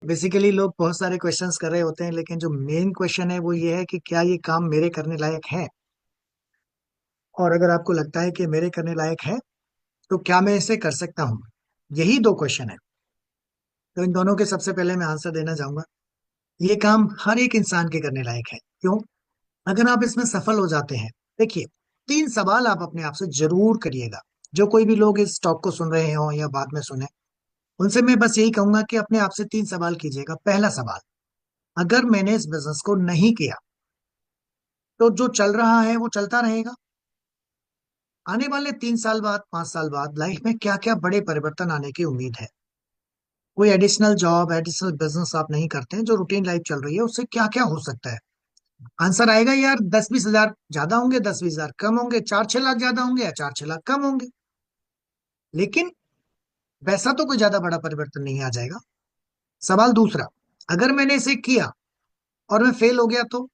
Basically लोग बहुत सारे क्वेश्चंस कर रहे होते हैं, लेकिन जो मेन क्वेश्चन है वो ये है कि क्या ये काम मेरे करने लायक है। और अगर आपको लगता है कि मेरे करने लायक है तो क्या मैं इसे कर सकता हूँ। यही दो क्वेश्चन है। तो इन दोनों के सबसे पहले मैं आंसर देना चाहूंगा। ये काम हर एक इंसान के करने लायक है। क्यों? अगर आप इसमें सफल हो जाते हैं, देखिए, तीन सवाल आप अपने आप से जरूर करिएगा। जो कोई भी लोग इस टॉक को सुन रहे हो या बाद में सुने, उनसे मैं बस यही कहूंगा कि अपने आप से तीन सवाल कीजिएगा। पहला सवाल, अगर मैंने इस बिजनेस को नहीं किया तो जो चल रहा है वो चलता रहेगा। आने वाले 3 साल बाद, 5 साल बाद लाइफ में क्या क्या बड़े परिवर्तन आने की उम्मीद है। कोई एडिशनल जॉब, एडिशनल बिजनेस आप नहीं करते हैं, जो रूटीन लाइफ चल रही है उससे क्या क्या हो सकता है। आंसर आएगा यार, 10-20 हजार ज्यादा होंगे, 10-20 हजार कम होंगे, 4-6 लाख ज्यादा होंगे या 4-6 लाख कम होंगे। लेकिन वैसा तो कोई ज्यादा बड़ा परिवर्तन नहीं आ जाएगा। सवाल दूसरा, अगर मैंने इसे किया और मैं फेल हो गया तो?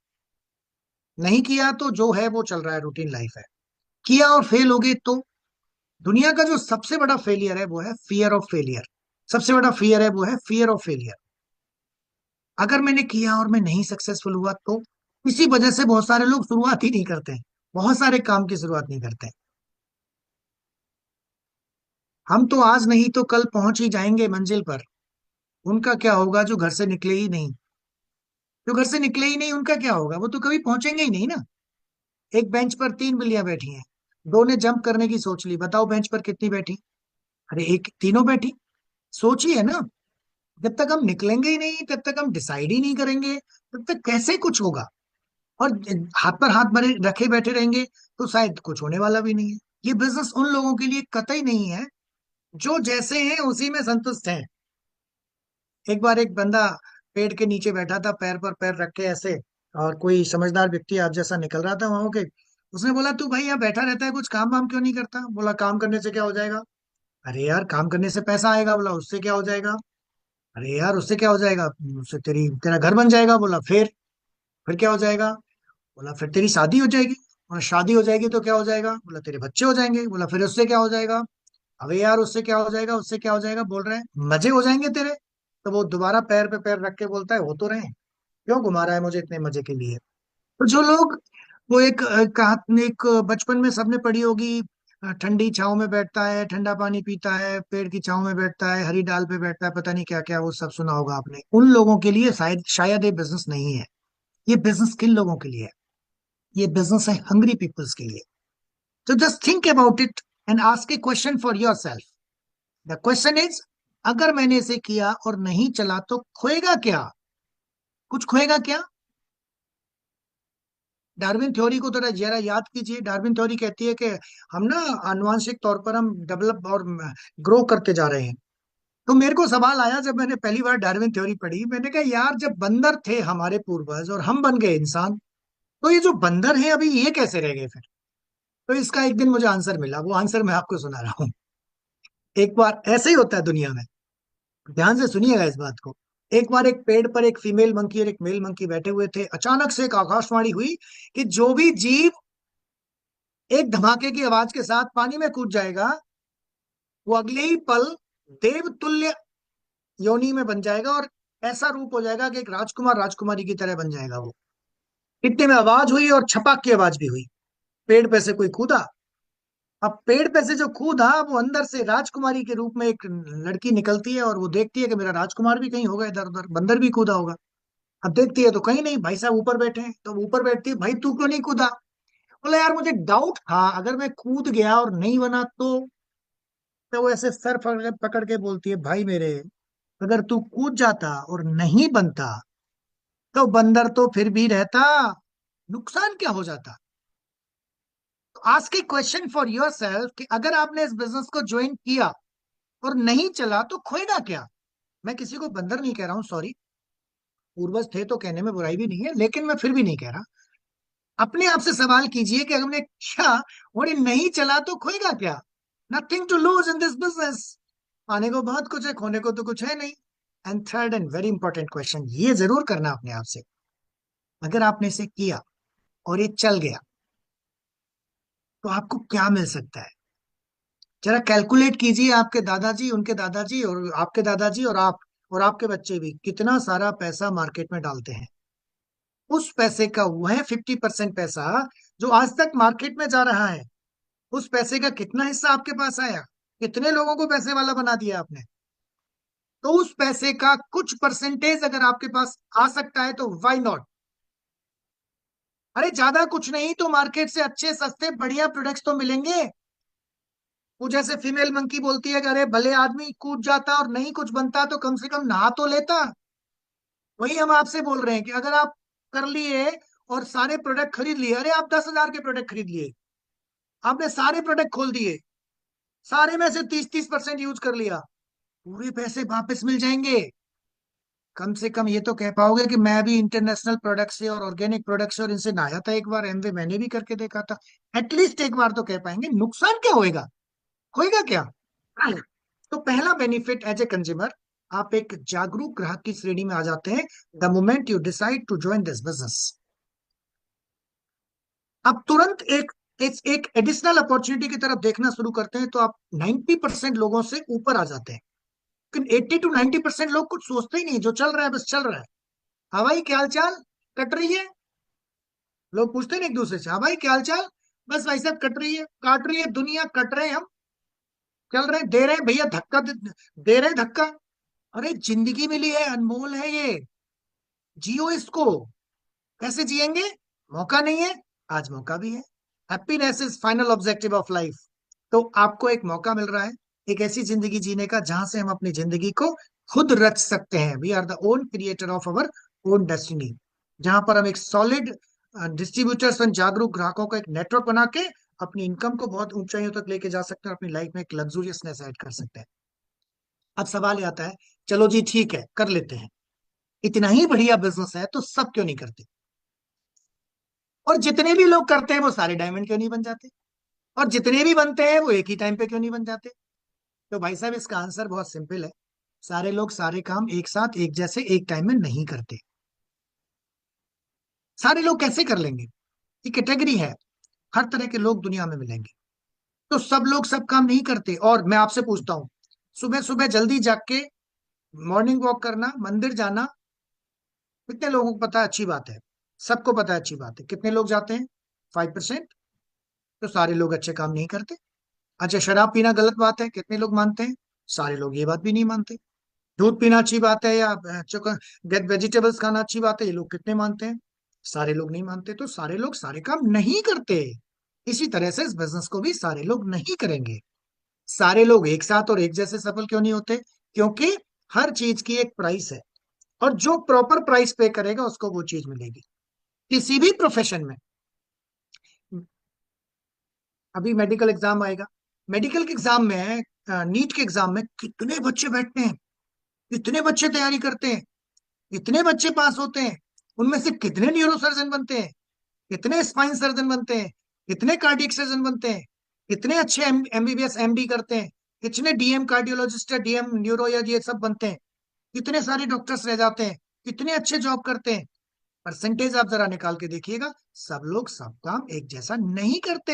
नहीं किया तो जो है वो चल रहा है, रूटीन लाइफ है। किया और फेल हो गए तो? दुनिया का जो सबसे बड़ा फेलियर है वो है फियर ऑफ फेलियर। सबसे बड़ा फियर है वो है फियर ऑफ फेलियर। अगर मैंने किया और मैं नहीं सक्सेसफुल हुआ तो? इसी वजह से बहुत सारे लोग शुरुआत ही नहीं करते हैं, बहुत सारे काम की शुरुआत नहीं करते हैं। हम तो आज नहीं तो कल पहुंच ही जाएंगे मंजिल पर। उनका क्या होगा जो घर से निकले ही नहीं? जो घर से निकले ही नहीं उनका क्या होगा? वो तो कभी पहुंचेंगे ही नहीं ना। एक बेंच पर तीन बिल्लियां बैठी हैं, दो ने जंप करने की सोच ली, बताओ बेंच पर कितनी बैठी? अरे एक, तीनों बैठी। सोचिए ना। जब तक हम निकलेंगे ही नहीं, तब तक हम डिसाइड ही नहीं करेंगे, तब तक कैसे कुछ होगा। और हाथ पर हाथ भरे रखे बैठे रहेंगे तो शायद कुछ होने वाला भी नहीं है। ये बिजनेस उन लोगों के लिए कतई नहीं है जो जैसे हैं उसी में संतुष्ट हैं। एक बार एक बंदा पेड़ के नीचे बैठा था, पैर पर पैर रख के ऐसे, और कोई समझदार व्यक्ति आप जैसा निकल रहा था वहां के। उसने बोला, तू भाई यहाँ बैठा रहता है, कुछ काम वाम क्यों नहीं करता? बोला, काम करने से क्या हो जाएगा? अरे यार, काम करने से पैसा आएगा। बोला, उससे क्या हो जाएगा? अरे यार, उससे क्या हो जाएगा? उससे तेरा घर बन जाएगा। बोला, फिर क्या हो जाएगा? बोला, फिर तेरी शादी हो जाएगी। बोला, शादी हो जाएगी तो क्या हो जाएगा? बोला, तेरे बच्चे हो जाएंगे। बोला, फिर उससे क्या हो जाएगा? अबे यार, उससे क्या हो जाएगा, उससे क्या हो जाएगा बोल रहे हैं, मजे हो जाएंगे तेरे। तो वो दोबारा पैर पे पैर रख के बोलता है, हो तो रहे हैं, क्यों घुमा रहा है मुझे इतने मजे के लिए? तो जो लोग, वो एक कहा, एक बचपन में सबने पढ़ी होगी, ठंडी छांव में बैठता है, ठंडा पानी पीता है, पेड़ की छांव में बैठता है, हरी डाल पे बैठता है, पता नहीं क्या क्या, वो सब सुना होगा आपने। उन लोगों के लिए शायद शायद ये बिजनेस नहीं है। ये बिजनेस किन लोगों के लिए है? ये बिजनेस है हंग्री पीपल्स के लिए। तो just think about it and ask A question for your self. The question is, अगर मैंने इसे किया और नहीं चला तो खोएगा क्या? कुछ खोएगा क्या? डार्विन थ्योरी को थोड़ा जरा याद कीजिए। डार्विन थ्योरी कहती है कि हम ना आनुवांशिक तौर पर हम डेवलप और ग्रो करते जा रहे हैं। तो मेरे को सवाल आया जब मैंने पहली बार डार्विन थ्योरी पढ़ी, मैंने कहा यार, जब बंदर थे हमारे पूर्वज और हम बन गए इंसान, तो ये जो बंदर हैं अभी ये कैसे रह गए फिर? तो इसका एक दिन मुझे आंसर मिला, वो आंसर मैं आपको सुना रहा हूँ। एक बार ऐसे ही होता है दुनिया में। ध्यान से सुनिएगा इस बात को। एक बार एक पेड़ पर एक फीमेल मंकी और एक मेल मंकी बैठे हुए थे। अचानक से एक आकाशवाणी हुई कि जो भी जीव एक धमाके की आवाज के साथ पानी में कूद जाएगा, वो अगले ही पल देवतुल्य योनि में बन जाएगा और ऐसा रूप हो जाएगा कि एक राजकुमार राजकुमारी की तरह बन जाएगा वो। इतने में आवाज हुई और छपाक की आवाज भी हुई। पेड़ पे से कोई कूदा। अब पेड़ पे से जो कूदा, वो अंदर से राजकुमारी के रूप में एक लड़की निकलती है और वो देखती है कि मेरा राजकुमार भी कहीं होगा, इधर उधर बंदर भी कूदा होगा। अब देखती है तो कहीं नहीं, भाई साहब ऊपर बैठे हैं। तो ऊपर बैठती है, भाई तू क्यों नहीं कूदा? बोला, यार मुझे डाउट था, अगर मैं कूद गया और नहीं बना तो वो ऐसे सर पकड़ पकड़ के बोलती है, भाई मेरे, अगर तू कूद जाता और नहीं बनता तो बंदर तो फिर भी रहता, नुकसान क्या हो जाता? तो ask A question for your self कि अगर आपने इस बिजनेस को ज्वाइन किया और नहीं चला तो खोएगा क्या? मैं किसी को बंदर नहीं कह रहा हूँ, सॉरी। पूर्वज थे तो कहने में बुराई भी नहीं है, लेकिन मैं फिर भी नहीं कह रहा। अपने आप से सवाल कीजिए कि अगर हमने किया और ये नहीं चला तो खोएगा क्या? Nothing to lose in this business. आने को बहुत कुछ है, खोने को तो कुछ है नहीं। And third and very important question ये जरूर करना अपने आप से, अगर आपने इसे किया और ये चल गया तो आपको क्या मिल सकता है? जरा कैलकुलेट कीजिए। आपके दादाजी, उनके दादाजी और आपके दादाजी और आप और आपके बच्चे भी कितना सारा पैसा मार्केट में डालते हैं। उस पैसे का वह 50% पैसा जो आज तक मार्केट में जा रहा है, उस पैसे का कितना हिस्सा आपके पास आया? कितने लोगों को पैसे वाला बना दिया आपने? तो उस पैसे का कुछ परसेंटेज अगर आपके पास आ सकता है तो व्हाई नॉट। अरे ज्यादा कुछ नहीं तो मार्केट से अच्छे सस्ते बढ़िया प्रोडक्ट्स तो मिलेंगे। वो जैसे फीमेल मंकी बोलती है कि अरे भले आदमी कूद जाता और नहीं कुछ बनता तो कम से कम नहा तो लेता। वही हम आपसे बोल रहे हैं कि अगर आप कर लिए और सारे प्रोडक्ट खरीद लिए, अरे आप 10,000 के प्रोडक्ट खरीद लिए, आपने सारे प्रोडक्ट खोल दिए, सारे में से 30-30% यूज कर लिया, पूरे पैसे वापस मिल जाएंगे। कम से कम ये तो कह पाओगे कि मैं भी इंटरनेशनल प्रोडक्ट से और ऑर्गेनिक प्रोडक्ट से और इनसे नहाया था एक बार, एमवे मैंने भी करके देखा था। एटलीस्ट एक बार तो कह पाएंगे। नुकसान क्या होएगा? होएगा क्या? तो पहला बेनिफिट एज ए कंज्यूमर, आप एक जागरूक ग्राहक की श्रेणी में आ जाते हैं the moment you decide to join this business. आप तुरंत एक एडिशनल अपॉर्चुनिटी की तरफ देखना शुरू करते हैं, तो आप 90% लोगों से ऊपर आ जाते हैं। लेकिन 80 to 90% लोग कुछ सोचते ही नहीं, जो चल रहा है बस चल रहा है। हाँ भाई क्या हाल चाल, कट रही है। लोग पूछते हैं ना एक दूसरे से, हाँ भाई क्या हाल चाल, बस भाई साहब कट रही है, काट रही है दुनिया, कट रहे हैं हम, चल रहे हैं, दे रहे हैं भैया धक्का, दे रहे हैं धक्का। अरे जिंदगी मिली है, अनमोल है ये, जियो इसको। कैसे जिएंगे? मौका नहीं है, आज मौका भी है। Happiness is final objective of life. तो आपको एक मौका मिल रहा है एक ऐसी जिंदगी जीने का जहां से हम अपनी जिंदगी को खुद रच सकते हैं। We are the own creator of our own destiny. जहां पर हम एक सॉलिड डिस्ट्रीब्यूटर्स एंड जागरूक ग्राहकों का एक नेटवर्क बना के अपनी इनकम को बहुत ऊंचाइयों तक लेके जा सकते हैं, अपनी लाइफ में एक लग्जूरियसनेस ऐड कर सकते हैं। अब सवाल ये आता है, चलो जी ठीक है कर लेते हैं, इतना ही बढ़िया बिजनेस है तो सब क्यों नहीं करते? और जितने भी लोग करते हैं वो सारे डायमंड क्यों नहीं बन जाते? और जितने भी बनते हैं वो एक ही टाइम पे क्यों नहीं बन जाते? तो भाई साहब इसका आंसर बहुत सिंपल है। सारे लोग सारे काम एक साथ एक जैसे एक टाइम में नहीं करते। सारे लोग कैसे कर लेंगे? ये कैटेगरी है, हर तरह के लोग दुनिया में मिलेंगे। तो सब लोग सब काम नहीं करते। और मैं आपसे पूछता हूँ, सुबह सुबह जल्दी जाग के मॉर्निंग वॉक करना, मंदिर जाना, कितने लोगों को पता है अच्छी बात है? सबको पता है अच्छी बात है। कितने लोग जाते हैं? 5%। तो सारे लोग अच्छे काम नहीं करते। अच्छा शराब पीना गलत बात है, कितने लोग मानते हैं? सारे लोग ये बात भी नहीं मानते। दूध पीना अच्छी बात है या वेजिटेबल्स खाना अच्छी बात है, ये लोग कितने मानते हैं? सारे लोग नहीं मानते। तो सारे लोग सारे काम नहीं करते। इसी तरह से इस बिजनेस को भी सारे लोग नहीं करेंगे। सारे लोग एक साथ और एक जैसे सफल क्यों नहीं होते? क्योंकि हर चीज की एक प्राइस है, और जो प्रॉपर प्राइस पे करेगा उसको वो चीज मिलेगी। किसी भी प्रोफेशन में। अभी मेडिकल एग्जाम आएगा, मेडिकल के एग्जाम में, नीट के एग्जाम में कितने बच्चे बैठते हैं, कितने बच्चे तैयारी करते हैं, कितने बच्चे पास होते हैं। उनमें से कितने न्यूरो सर्जन बनते हैं, कितने स्पाइन सर्जन बनते हैं, कितने कार्डियक सर्जन बनते हैं, कितने अच्छे एमबीबीएस एमडी करते हैं, कितने डीएम कार्डियोलॉजिस्ट या डीएम न्यूरो या ये सब बनते हैं, कितने सारे डॉक्टर्स रह जाते हैं, कितने अच्छे जॉब करते हैं। परसेंटेज आप जरा निकाल के देखिएगा, सब लोग सब काम एक जैसा नहीं करते।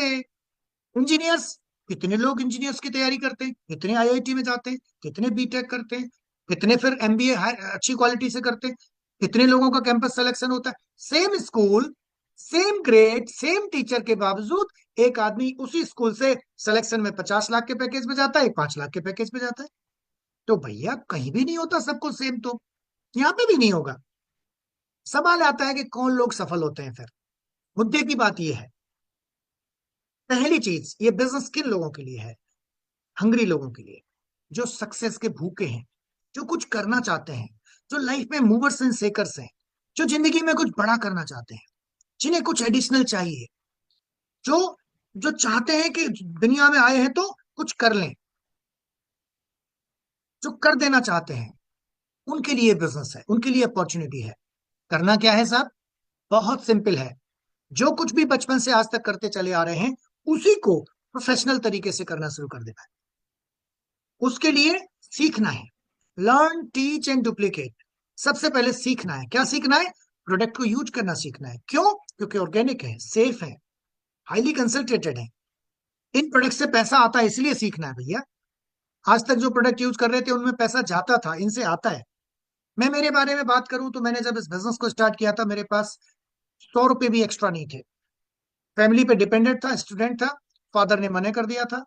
इंजीनियर्स, कितने लोग इंजीनियर्स की तैयारी करते हैं, कितने आईआईटी में जाते हैं, कितने बीटेक करते हैं, कितने फिर एमबीए अच्छी क्वालिटी से करते हैं, कितने लोगों का कैंपस सिलेक्शन होता है। Same school, same grade, same teacher के बावजूद एक आदमी उसी स्कूल से सिलेक्शन में 50 लाख के पैकेज में जाता है, एक 5 लाख के पैकेज में जाता है। तो भैया कहीं भी नहीं होता सबको सेम, तो यहाँ पे भी नहीं होगा। सवाल आता है कि कौन लोग सफल होते हैं फिर। मुद्दे की बात यह है, पहली चीज, ये बिजनेस किन लोगों के लिए है? हंग्री लोगों के लिए, जो सक्सेस के भूखे हैं, जो कुछ करना चाहते हैं, जो लाइफ में मूवर्स एंड शेकर्स हैं, जो जिंदगी में कुछ बड़ा करना चाहते हैं, जिन्हें कुछ एडिशनल चाहिए, जो जो चाहते हैं कि दुनिया में आए हैं तो कुछ कर लें, जो कर देना चाहते हैं, उनके लिए बिजनेस है, उनके लिए अपॉर्चुनिटी है। करना क्या है साहब? बहुत सिंपल है। जो कुछ भी बचपन से आज तक करते चले आ रहे हैं, उसी को प्रोफेशनल तरीके से करना शुरू कर देना है। उसके लिए सीखना है। Learn teach and duplicate. सबसे पहले सीखना है। क्या सीखना है? प्रोडक्ट को यूज करना सीखना है। क्यों? क्योंकि ऑर्गेनिक है, सेफ है, हाईली कंसंट्रेटेड है। इन प्रोडक्ट से पैसा आता है, इसलिए सीखना है भैया। आज तक जो प्रोडक्ट यूज कर रहे थे उनमें पैसा जाता था, इनसे आता है। मैं मेरे बारे में बात करूं तो मैंने जब इस बिजनेस को स्टार्ट किया था मेरे पास 100 रुपये भी एक्स्ट्रा नहीं थे। फैमिली पे डिपेंडेंट था, स्टूडेंट था। फादर ने मना कर दिया था,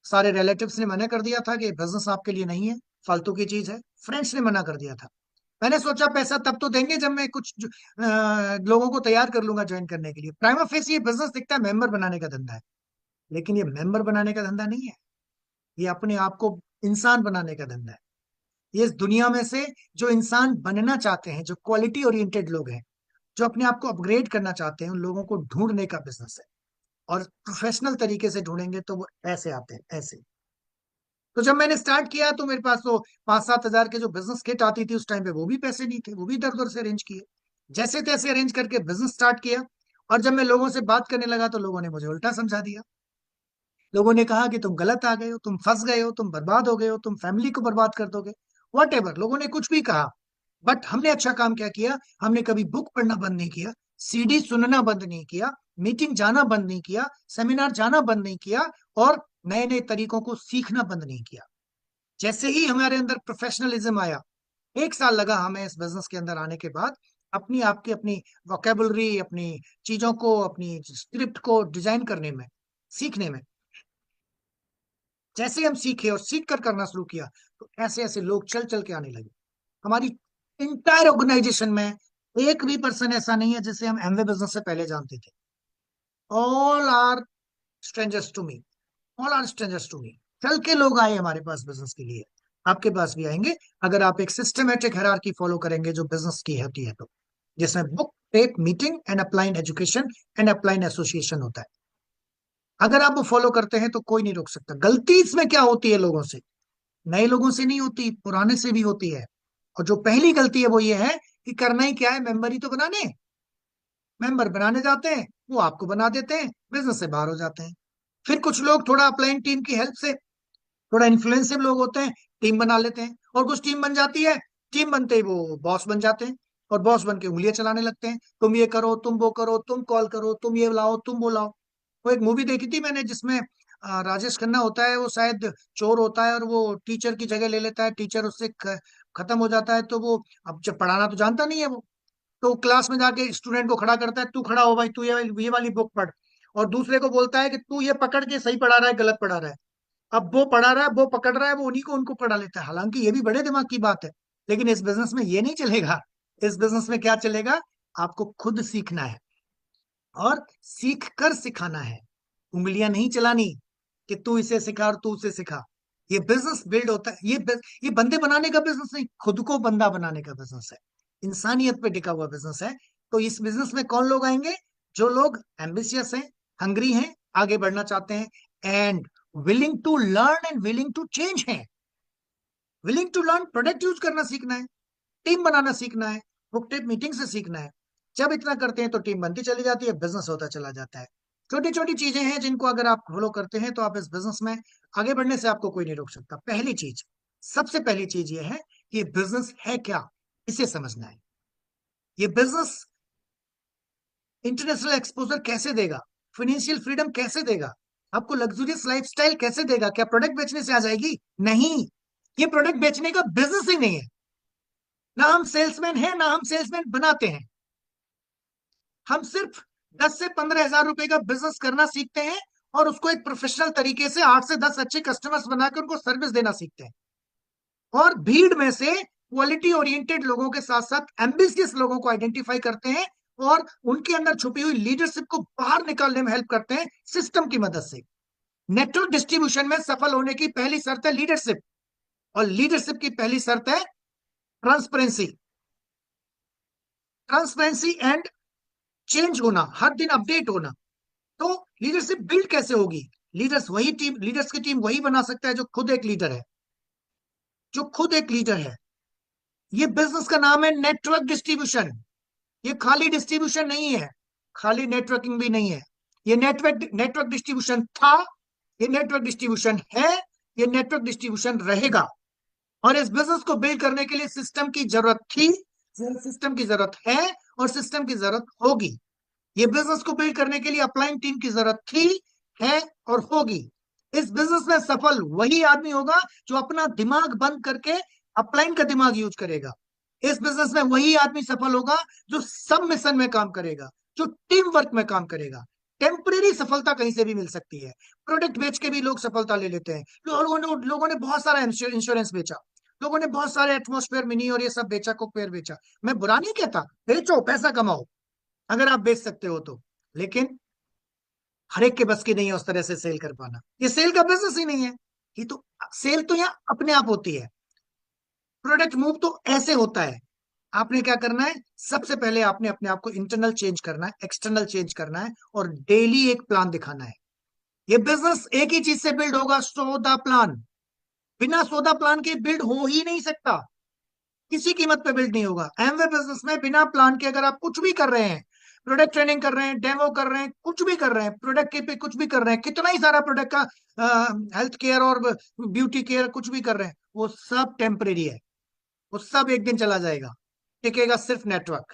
सारे रिलेटिव्स ने मना कर दिया था कि बिजनेस आपके लिए नहीं है, फालतू की चीज है। फ्रेंड्स ने मना कर दिया था। मैंने सोचा पैसा तब तो देंगे जब मैं कुछ लोगों को तैयार कर लूंगा ज्वाइन करने के लिए। प्राइमा फेस ये बिजनेस दिखता है मेंबर बनाने का धंधा है, लेकिन ये मेंबर बनाने का धंधा नहीं है। ये अपने आप को इंसान बनाने का धंधा है। ये इस दुनिया में से जो इंसान बनना चाहते हैं, जो क्वालिटी ओरिएंटेड लोग हैं, जो अपने आप को अपग्रेड करना चाहते हैं, उन लोगों को ढूंढने का बिजनेस है। और प्रोफेशनल तरीके से ढूंढेंगे तो वो ऐसे आते हैं, ऐसे। तो जब मैंने स्टार्ट किया तो मेरे पास तो 5-7 हजार के जो बिजनेस किट आती थी उस टाइम पे, वो भी पैसे नहीं थे, वो भी दर दर से अरेंज किए। जैसे तैसे अरेंज करके बिजनेस स्टार्ट किया। और जब मैं लोगों से बात करने लगा तो लोगों ने मुझे उल्टा समझा दिया। लोगों ने कहा कि तुम गलत आ गए हो, तुम फंस गए हो, तुम बर्बाद हो गए हो, तुम फैमिली को बर्बाद कर दोगे। वॉट एवर, लोगों ने कुछ भी कहा। बट हमने अच्छा काम क्या किया, हमने कभी बुक पढ़ना बंद नहीं किया, सीडी सुनना बंद नहीं किया, मीटिंग जाना बंद नहीं किया, सेमिनार जाना बंद नहीं किया, और नए नए तरीकों को सीखना बंद नहीं किया। जैसे ही हमारे अंदर प्रोफेशनलिज्म आया, 1 साल लगा हमें इस बिजनेस के अंदर आने के बाद अपनी आपकी अपनी वोकेबुलरी, अपनी चीजों को, अपनी स्क्रिप्ट को डिजाइन करने में, सीखने में। जैसे हम सीखे और सीख कर करना शुरू किया तो ऐसे ऐसे लोग चल चल के आने लगे। हमारी इंटायर ऑर्गेनाइजेशन में एक भी पर्सन ऐसा नहीं है जिसे हम एमवे बिजनेस से पहले जानते थे। All are strangers to me, all are strangers to me. चल के लोग आए हमारे पास बिजनेस के लिए, आपके पास भी आएंगे अगर आप एक सिस्टमेटिक हायरार्की फॉलो करेंगे जो बिजनेस की होती है तो, जिसमें book, tape, meeting and अप्लाइन education and अप्लाइन association होता है। अगर आप वो फॉलो करते हैं तो कोई नहीं रोक सकता। गलती इसमें क्या होती है लोगों से, नए लोगों से नहीं होती, पुराने से भी होती है। और जो पहली गलती है वो ये है कि करना ही क्या है, मेंबर ही तो बनाने। मेंबर बनाने जाते हैं, वो आपको बना देते हैं, बिजनेस से बाहर हो जाते हैं। फिर कुछ लोग थोड़ा अपलाइन टीम की हेल्प से, थोड़ा इन्फ्लुएंसिव लोग होते हैं, टीम बना लेते हैं। और कुछ टीम बन जाती है, टीम बनते ही वो बॉस बन जाते हैं। और बॉस बन के उंगलियां चलाने लगते हैं, तुम ये करो, तुम वो करो, तुम कॉल करो, तुम ये लाओ, तुम वो लाओ। वो एक मूवी देखी थी मैंने जिसमें राजेश खन्ना होता है, वो शायद चोर होता है और वो टीचर की जगह ले लेता है। टीचर उससे खत्म हो जाता है तो वो, अब जब पढ़ाना तो जानता नहीं है वो, तो क्लास में जाके स्टूडेंट को खड़ा करता है, तू खड़ा हो भाई, तू ये वाली बुक पढ़। और दूसरे को बोलता है कि तू ये पकड़ के सही पढ़ा रहा है गलत पढ़ा रहा है। अब वो पढ़ा रहा है, वो पकड़ रहा है, वो उन्हीं को उनको पढ़ा लेता है। हालांकि ये भी बड़े दिमाग की बात है, लेकिन इस बिजनेस में ये नहीं चलेगा। इस बिजनेस में क्या चलेगा, आपको खुद सीखना है और सीख कर सिखाना है। उंगलियां नहीं चलानी कि तू इसे सिखा और तू उसे सिखा। ये बिजनेस बिल्ड होता है, ये बंदे बनाने का बिजनेस नहीं, खुद को बंदा बनाने का बिजनेस है। इंसानियत पे टिका हुआ बिजनेस है। तो इस बिजनेस में कौन लोग आएंगे, जो लोग एम्बिशियस हैं, हंग्री हैं, आगे बढ़ना चाहते हैं, and willing to learn and willing to change है। Willing to learn, product use करना सीखना है, टीम बनाना सीखना है, बुक टेप मीटिंग से सीखना है। जब इतना करते हैं तो टीम बनती चली जाती है, बिजनेस होता चला जाता है। छोटी छोटी चीजें हैं जिनको अगर आप फॉलो करते हैं तो आप इस बिजनेस में आगे बढ़ने से आपको कोई नहीं रोक सकता। पहली चीज, सबसे पहली चीज ये है कि ये बिजनेस है क्या, इसे समझना है। ये बिजनेस इंटरनेशनल एक्सपोजर कैसे देगा, फाइनेंशियल फ्रीडम कैसे देगा, आपको लग्जरियस लाइफस्टाइल कैसे देगा। क्या प्रोडक्ट बेचने से आ जाएगी? नहीं, ये प्रोडक्ट बेचने का बिजनेस ही नहीं है। ना हम सेल्समैन हैं, ना हम सेल्समैन बनाते हैं। हम सिर्फ 10 से 15 हजार रुपए का बिजनेस करना सीखते हैं और उसको एक प्रोफेशनल तरीके से 8 से 10 अच्छे कस्टमर्स बनाकर उनको सर्विस देना सीखते हैं। और भीड़ में से क्वालिटी ओरिएंटेड लोगों के साथ साथ एम्बिशियस लोगों को आइडेंटिफाई करते हैं और उनके अंदर छुपी हुई लीडरशिप को बाहर निकालने में हेल्प करते हैं सिस्टम की मदद से। नेटवर्क डिस्ट्रीब्यूशन में सफल होने की पहली शर्त है लीडरशिप, और लीडरशिप की पहली शर्त है ट्रांसपेरेंसी। ट्रांसपेरेंसी एंड चेंज होना, हर दिन अपडेट होना। तो लीडरशिप बिल्ड कैसे होगी? लीडर्स की टीम वही बना सकता है जो खुद एक लीडर है, जो खुद एक लीडर है। ये बिजनेस का नाम है नेटवर्क डिस्ट्रीब्यूशन। ये खाली डिस्ट्रीब्यूशन नहीं है, खाली नेटवर्किंग भी नहीं है। ये नेटवर्क डिस्ट्रीब्यूशन था, ये नेटवर्क डिस्ट्रीब्यूशन है, ये नेटवर्क डिस्ट्रीब्यूशन रहेगा। और इस बिजनेस को बिल्ड करने के लिए सिस्टम की जरूरत थी, सिस्टम की जरूरत है, और सिस्टम की जरूरत होगी। ये बिजनेस को बिल्ड करने के लिए अपलाइन टीम की जरूरत थी, है, और होगी। इस बिजनेस में सफल वही आदमी होगा जो अपना दिमाग बंद करके अपलाइन का दिमाग यूज करेगा। इस बिजनेस में वही आदमी सफल होगा जो सब मिशन में काम करेगा, जो टीम वर्क में काम करेगा। टेम्परेरी सफलता कहीं से भी मिल सकती है। प्रोडक्ट बेच के भी लोग सफलता ले लेते हैं। लोगों ने बहुत सारा इंश्योरेंस बेचा, लोगों ने बहुत सारे एटमोस्फेयर मिनी और ये सब बेचा, कुकवेयर बेचा। मैं बुरा नहीं कहता, बेचो, पैसा कमाओ, अगर आप बेच सकते हो तो। लेकिन हर एक के बस की नहीं है उस तरह से सेल कर पाना। ये सेल का बिजनेस ही नहीं है। ये तो सेल तो यहाँ अपने आप होती है। प्रोडक्ट मूव तो ऐसे होता है। आपने क्या करना है, सबसे पहले आपने अपने आप को इंटरनल चेंज करना है, एक्सटर्नल चेंज करना है, और डेली एक प्लान दिखाना है। ये बिजनेस एक ही चीज से बिल्ड होगा, सौदा प्लान। बिना सौदा प्लान के बिल्ड हो ही नहीं सकता, किसी कीमत पे बिल्ड नहीं होगा। एमवे बिजनेस में बिना प्लान के अगर आप कुछ भी कर रहे हैं, प्रोडक्ट ट्रेनिंग कर रहे हैं, डेमो कर रहे हैं, कुछ भी कर रहे हैं, प्रोडक्ट के पे कुछ भी कर रहे हैं, कितना ही सारा प्रोडक्ट का हेल्थ केयर और ब्यूटी केयर कुछ भी कर रहे हैं, वो सब टेम्परेरी है। वो सब एक दिन चला जाएगा। टिकेगा सिर्फ नेटवर्क।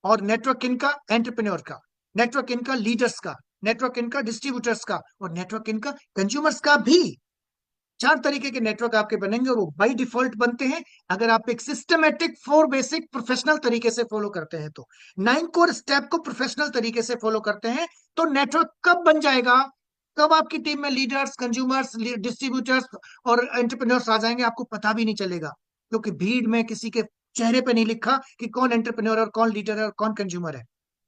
और नेटवर्क इनका एंटरप्रेन्योर का, नेटवर्क इनका लीडर्स का, नेटवर्क इनका डिस्ट्रीब्यूटर्स का, और नेटवर्क इनका कंज्यूमर्स का भी। चार तरीके के नेटवर्क आपके बनेंगे, और वो बाय डिफॉल्ट बनते हैं अगर आप एक सिस्टमेटिक 4 बेसिक प्रोफेशनल तरीके से फॉलो करते हैं तो। 9 कोर स्टेप को प्रोफेशनल तरीके से फॉलो करते हैं तो नेटवर्क कब बन जाएगा, कब आपकी टीम में लीडर्स, कंज्यूमर्स, डिस्ट्रीब्यूटर्स और एंटरप्रेन्योर्स आ जाएंगे, आपको पता भी नहीं चलेगा। क्योंकि भीड़ में किसी के चेहरे पे नहीं लिखा कि कौन एंटरप्रेन्योर और कौन लीडर है और कौन कंज्यूमर है।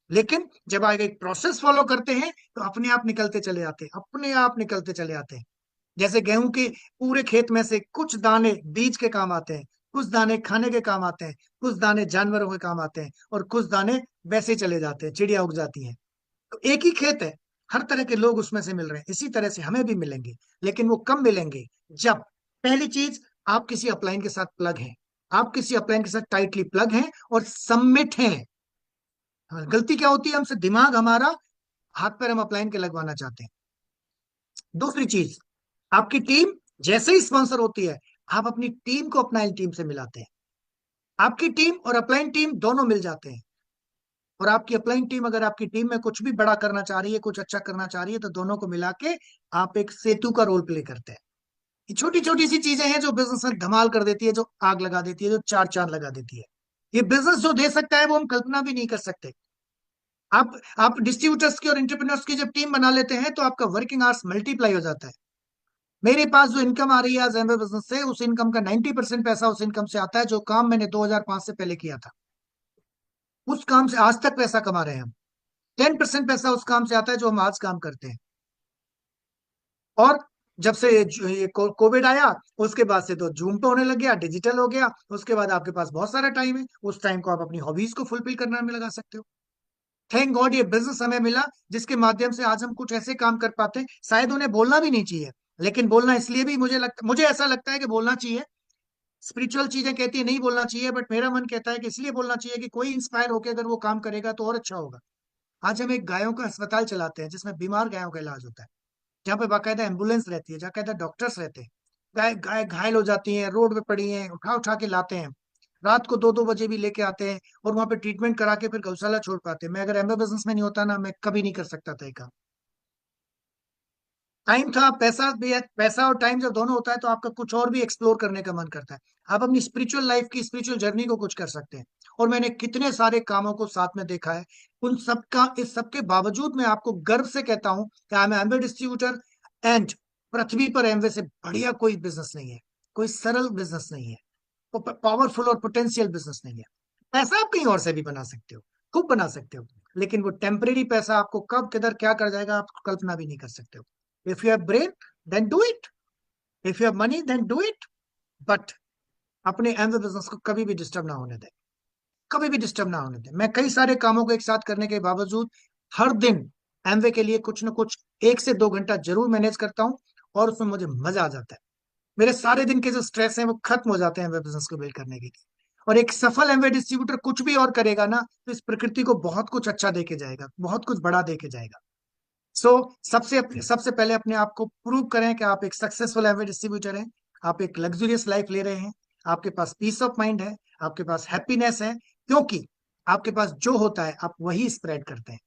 लेकिन जब आगे एक प्रोसेस फॉलो करते हैं तो अपने आप निकलते चले आते हैं, अपने आप निकलते चले आते हैं। जैसे गेहूं के पूरे खेत में से कुछ दाने बीज के काम आते हैं, कुछ दाने खाने के काम आते हैं, कुछ दाने जानवरों के काम आते हैं, और कुछ दाने वैसे ही चले जाते हैं, चिड़िया उग जाती हैं। तो एक ही खेत है, हर तरह के लोग उसमें से मिल रहे हैं, इसी तरह से हमें भी मिलेंगे। लेकिन वो कब मिलेंगे, जब पहली चीज, आप किसी अपलाइन के साथ प्लग हैं, आप किसी अपलाइन के साथ टाइटली प्लग हैं और सबमिट हैं। हाँ, गलती क्या होती है हमसे, दिमाग हमारा हाथ पैर हम अपलाइन के लगवाना चाहते हैं। दूसरी चीज, आपकी टीम जैसे ही स्पॉन्सर होती है, आप अपनी टीम को अपलाइन टीम से मिलाते हैं। आपकी टीम और अपलाइन टीम दोनों मिल जाते हैं। और आपकी अपलाइन टीम अगर आपकी टीम में कुछ भी बड़ा करना चाह रही है, कुछ अच्छा करना चाह रही है, तो दोनों को मिला के आप एक सेतु का रोल प्ले करते हैं। ये छोटी छोटी सी चीजें हैं जो बिजनेस में धमाल कर देती है, जो आग लगा देती है, जो चार चांद लगा देती है। ये बिजनेस जो दे सकता है वो हम कल्पना भी नहीं कर सकते। आप डिस्ट्रीब्यूटर्स की और इंटरप्रेन्योर्स की जब टीम बना लेते हैं तो आपका वर्किंग आवर्स मल्टीप्लाई हो जाता है। मेरे पास जो इनकम आ रही है एमवे बिजनेस से, उस इनकम का 90% पैसा उस इनकम से आता है जो काम मैंने 2005 से पहले किया था। उस काम से आज तक पैसा कमा रहे हैं हम। 10% पैसा उस काम से आता है जो हम आज काम करते हैं। और जब से ये कोविड आया, उसके बाद से तो जूम पे होने लग गया, डिजिटल हो गया, उसके बाद आपके पास बहुत सारा टाइम है, उस टाइम को आप अपनी हॉबीज को फुलफिल करने में लगा सकते हो। थैंक गॉड ये बिजनेस हमें मिला, जिसके माध्यम से आज हम कुछ ऐसे काम कर पाते हैं, शायद उन्हें बोलना भी नहीं चाहिए, लेकिन बोलना इसलिए भी मुझे ऐसा लगता है कि बोलना चाहिए। स्पिरिचुअल चीजें कहती है नहीं बोलना चाहिए, बट मेरा मन कहता है कि इसलिए बोलना चाहिए कि कोई इंस्पायर होकर अगर वो काम करेगा तो और अच्छा होगा। आज हम एक गायों का अस्पताल चलाते हैं जिसमें बीमार गायों का इलाज होता है, जहाँ पे बाकायदा एम्बुलेंस रहती है, जहाँ बाकायदा डॉक्टर्स रहते हैं। गाय गाय घायल हो जाती हैं, रोड पे पड़ी हैं, उठा उठा के लाते हैं, रात को 2-2 बजे भी लेके आते हैं, और वहां पे ट्रीटमेंट करा के फिर गौशाला छोड़ पाते हैं। मैं अगर एमबी बिजनेस में नहीं होता ना, मैं कभी नहीं कर सकता था ये काम। टाइम था, पैसा भी है, पैसा और टाइम जब दोनों होता है तो आपका कुछ और भी एक्सप्लोर करने का मन करता है। आप अपनी स्पिरिचुअल लाइफ की स्पिरिचुअल जर्नी को कुछ कर सकते हैं। और मैंने कितने सारे कामों को साथ में देखा है। उन सबका, इस सबके बावजूद मैं आपको गर्व से कहता हूं कि I am Amway distributor. And पृथ्वी पर एमवे से बढ़िया कोई बिजनेस नहीं है, कोई सरल बिजनेस नहीं है, पावरफुल और पोटेंशियल बिजनेस नहीं है। पैसा आप कहीं और से भी बना सकते हो, खूब बना सकते हो, लेकिन वो टेम्परेरी पैसा आपको कब किधर क्या कर जाएगा आप कल्पना भी नहीं कर सकते हो। If you have brain, then do it. If you have money, then do it. But अपने एमवे बिजनेस को कभी भी डिस्टर्ब ना होने दें, कभी भी डिस्टर्ब ना होने दें। मैं कई सारे कामों को एक साथ करने के बावजूद हर दिन एमवे के लिए कुछ ना कुछ 1 से 2 घंटा जरूर मैनेज करता हूँ, और उसमें मुझे मजा आ जाता है। मेरे सारे दिन के जो स्ट्रेस हैं वो खत्म हो जाते हैं एमवे बिजनेस को बिल्ड करने के लिए। और एक सफल एमवे डिस्ट्रीब्यूटर कुछ भी और करेगा ना, तो इस प्रकृति को बहुत कुछ अच्छा दे के जाएगा, बहुत कुछ बड़ा दे के जाएगा। सो सबसे पहले अपने आप को प्रूव करें कि आप एक सक्सेसफुल एवरेज डिस्ट्रीब्यूटर हैं। आप एक लग्जरियस लाइफ ले रहे हैं, आपके पास पीस ऑफ माइंड है, आपके पास हैप्पीनेस है, क्योंकि आपके पास जो होता है आप वही स्प्रेड करते हैं।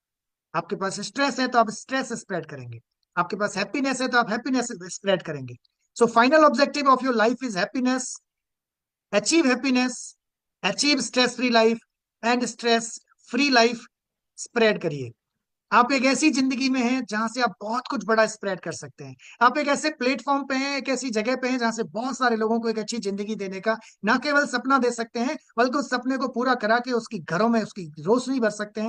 आपके पास स्ट्रेस है तो आप स्ट्रेस स्प्रेड करेंगे, आपके पास हैप्पीनेस है तो आप हैप्पीनेस स्प्रेड करेंगे। So final objective of your life is happiness. Achieve happiness, achieve stress free life and stress free life spread करिए। आप एक ऐसी जिंदगी में हैं जहां से आप बहुत कुछ बड़ा स्प्रेड कर सकते हैं। आप एक ऐसे प्लेटफॉर्म पे हैं, एक ऐसी जगह पे हैं जहां से बहुत सारे लोगों को एक अच्छी जिंदगी देने का ना केवल सपना दे सकते हैं, बल्कि उस सपने को पूरा करा के उसकी घरों में उसकी रोशनी भर सकते हैं।